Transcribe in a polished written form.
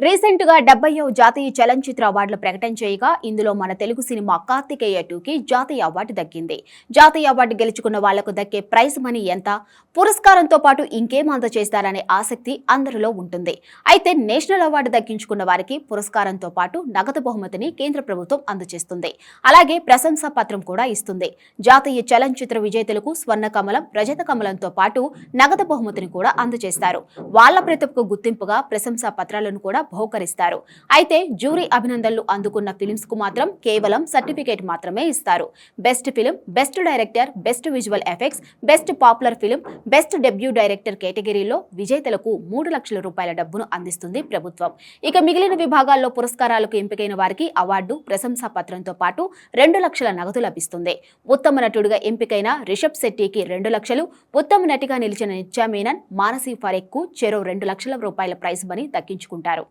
Recent గా 70వ జాతీయ చలనచిత్ర అవార్డులు ప్రకటన చేయగా ఇందులో మన తెలుగు సినిమా కార్తికేయ 2కి జాతీయ అవార్డు దక్కింది. జాతీయ అవార్డు గెలుచుకున్న వాళ్లకు దక్కే ప్రైజ్ మనీ ఎంత, పురస్కారంతో పాటు ఇంకేం అందజేస్తారనే ఆసక్తి అందరిలో ఉంటుంది. అయితే నేషనల్ అవార్డు దక్కించుకున్న వారికి పురస్కారంతో పాటు నగదు బహుమతిని కేంద్ర ప్రభుత్వం అందజేస్తుంది. అలాగే ప్రశంసా పత్రం కూడా ఇస్తుంది. జాతీయ చలనచిత్ర విజేతలకు స్వర్ణ కమలం, రజత కమలంతో పాటు నగదు బహుమతిని కూడా అందజేస్తారు. వాళ్ల ప్రతిభకు గుర్తింపుగా ప్రశంసా పత్రాలను కూడా బహుకరిస్తారు. అయితే జ్యూరీ అభినందనలు అందుకున్న ఫిలిమ్స్ కు మాత్రం కేవలం సర్టిఫికేట్ మాత్రమే ఇస్తారు. Best film, best director, best visual effects, best popular film, best debut director కేటగిరీలో విజేతలకు 3 లక్షల రూపాయల డబ్బును అందిస్తుంది ప్రభుత్వం. ఇక మిగిలిన విభాగాల్లో పురస్కారాలకు ఎంపికైన వారికి అవార్డు, ప్రశంసా పత్రంతో పాటు 2 లక్షల నగదు లభిస్తుంది. ఉత్తమ నటుడిగా ఎంపికైన రిషబ్ శెట్టికి 2 లక్షలు, ఉత్తమ నటిగా నిలిచిన నిత్యా మేనన్, మానసి ఫరేక్ కు చెరో 2 లక్షల రూపాయల ప్రైజ్ మనీ దక్కించుకుంటారు.